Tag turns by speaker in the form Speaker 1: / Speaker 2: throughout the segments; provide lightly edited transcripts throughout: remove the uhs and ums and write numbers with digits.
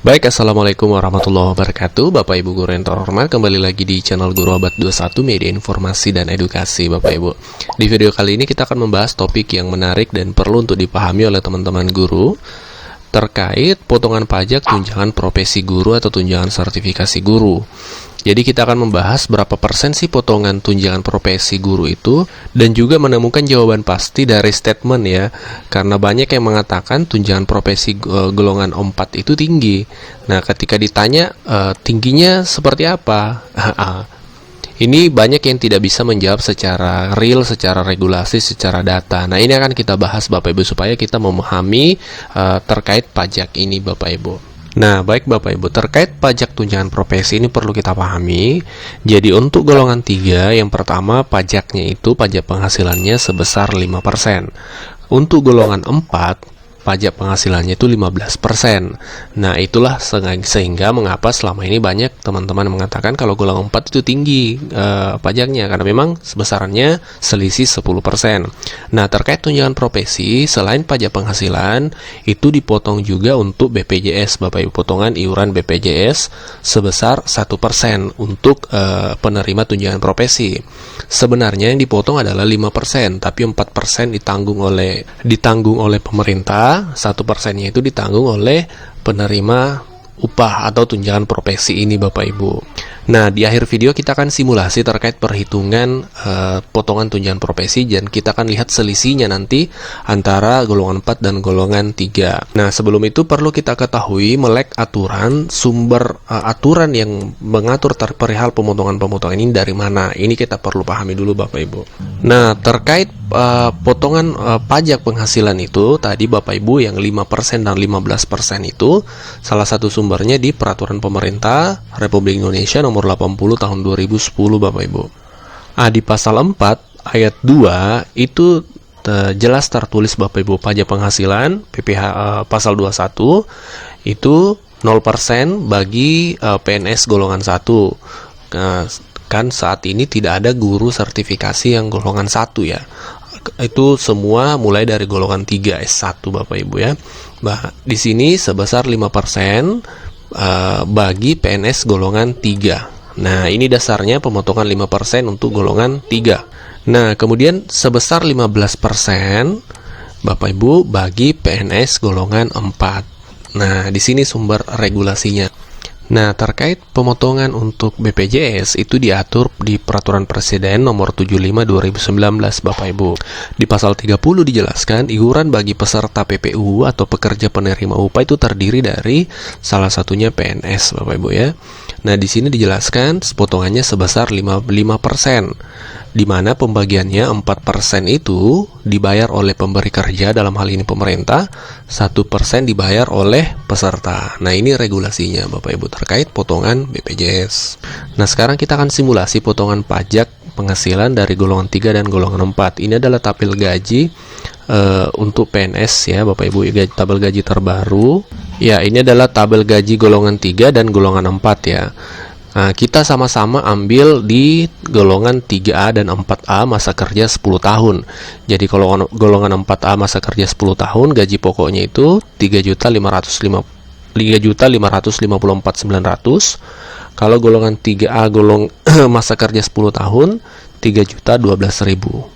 Speaker 1: Baik, Assalamualaikum warahmatullahi wabarakatuh. Bapak Ibu guru yang terhormat, kembali lagi di channel Guru Abad 21 Media Informasi dan Edukasi Bapak Ibu. Di video kali ini kita akan membahas topik yang menarik dan perlu untuk dipahami oleh teman-teman guru terkait potongan pajak tunjangan profesi guru atau tunjangan sertifikasi guru. Jadi kita akan membahas berapa persen sih potongan tunjangan profesi guru itu, dan juga menemukan jawaban pasti dari statement ya. Karena banyak yang mengatakan tunjangan profesi golongan 4 itu tinggi. Nah, ketika ditanya tingginya seperti apa? Ini banyak yang tidak bisa menjawab secara real, secara regulasi, secara data. Nah, ini akan kita bahas Bapak Ibu supaya kita memahami terkait pajak ini Bapak Ibu. Nah, baik Bapak Ibu, terkait pajak tunjangan profesi ini perlu kita pahami. Jadi untuk golongan 3, yang pertama pajaknya itu pajak penghasilannya sebesar 5%. Untuk golongan 4, pajak penghasilannya itu 15%. Nah, itulah sehingga mengapa selama ini banyak teman-teman mengatakan kalau golongan 4 itu tinggi pajaknya, karena memang sebesarannya selisih 10%. Nah, terkait tunjangan profesi, selain pajak penghasilan, itu dipotong juga untuk BPJS, Bapak Ibu, potongan iuran BPJS sebesar 1% untuk penerima tunjangan profesi. Sebenarnya yang dipotong adalah 5%, tapi 4% ditanggung oleh pemerintah. 1%-nya itu ditanggung oleh penerima upah atau tunjangan profesi ini Bapak Ibu. Nah, di akhir video kita akan simulasi terkait perhitungan potongan tunjangan profesi, dan kita akan lihat selisihnya nanti antara golongan 4 dan golongan 3. Nah, sebelum itu perlu kita ketahui melek aturan, sumber aturan yang mengatur perihal pemotongan-pemotongan ini dari mana. Ini kita perlu pahami dulu Bapak Ibu. Nah, terkait potongan pajak penghasilan itu tadi Bapak Ibu yang 5% dan 15% itu salah satu sumbernya di Peraturan Pemerintah Republik Indonesia nomor 80 tahun 2010 Bapak Ibu. Di pasal 4 ayat 2 itu jelas tertulis Bapak Ibu, pajak penghasilan PPh pasal 21 itu 0% bagi PNS golongan 1. Kan saat ini tidak ada guru sertifikasi yang golongan 1 ya. Itu semua mulai dari golongan 3 S1 Bapak Ibu ya. Di sini sebesar 5% bagi PNS golongan 3. Nah, ini dasarnya pemotongan 5% untuk golongan 3. Nah, kemudian sebesar 15% Bapak Ibu bagi PNS golongan 4. Nah, di sini sumber regulasinya. Nah, terkait pemotongan untuk BPJS itu diatur di Peraturan Presiden nomor 75 2019 Bapak Ibu. Di pasal 30 dijelaskan iuran bagi peserta PPU atau pekerja penerima upah itu terdiri dari salah satunya PNS Bapak Ibu ya. Nah, di sini dijelaskan potongannya sebesar 5%, di mana pembagiannya 4% itu dibayar oleh pemberi kerja, dalam hal ini pemerintah, 1% dibayar oleh peserta. Nah, ini regulasinya Bapak Ibu terkait potongan BPJS. Nah, sekarang kita akan simulasi potongan pajak penghasilan dari golongan 3 dan golongan 4. Ini adalah tabel gaji untuk PNS ya Bapak Ibu, tabel gaji terbaru. Ya, ini adalah tabel gaji golongan 3 dan golongan 4 ya. Nah, kita sama-sama ambil di golongan 3A dan 4A masa kerja 10 tahun. Jadi kalau golongan 4A masa kerja 10 tahun, gaji pokoknya itu 3.554.900. Kalau golongan 3A masa kerja 10 tahun, 3.012.000.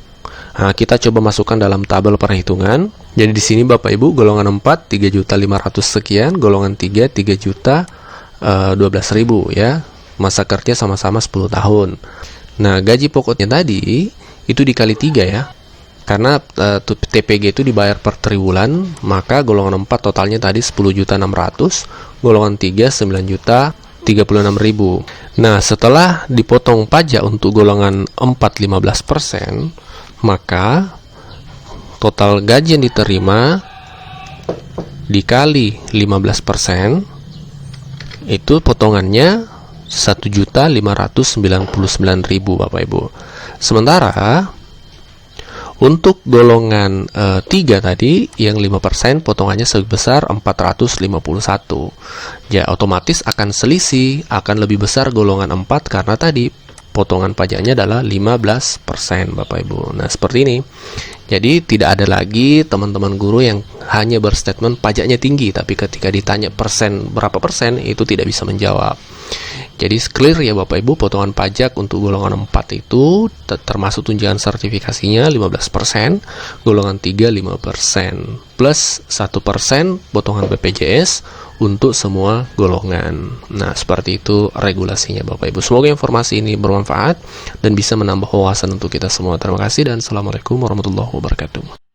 Speaker 1: Nah, kita coba masukkan dalam tabel perhitungan. Jadi di sini Bapak Ibu golongan 4 3.500 sekian, golongan 3 3.012.000 ya. Masa kerja sama-sama 10 tahun. Nah, gaji pokoknya tadi itu dikali 3 ya. Karena TPG itu dibayar per triwulan, maka golongan 4 totalnya tadi 10.600.000, golongan 3 9.036.000. Nah, setelah dipotong pajak untuk golongan 4 15%, maka total gaji yang diterima dikali 15% itu potongannya 1.599.000 Bapak Ibu. Sementara untuk golongan 3 tadi yang 5% potongannya sebesar 451. Ya, otomatis akan selisih, akan lebih besar golongan 4 karena tadi potongan pajaknya adalah 15% Bapak Ibu. Nah, seperti ini. Jadi tidak ada lagi teman-teman guru yang hanya berstatement pajaknya tinggi, tapi ketika ditanya persen berapa persen itu tidak bisa menjawab. Jadi clear ya Bapak Ibu, potongan pajak untuk golongan 4 itu termasuk tunjangan sertifikasinya 15%, golongan 3 5%, plus 1% potongan BPJS untuk semua golongan. Nah, seperti itu regulasinya Bapak Ibu. Semoga informasi ini bermanfaat dan bisa menambah wawasan untuk kita semua. Terima kasih dan Assalamualaikum warahmatullahi wabarakatuh.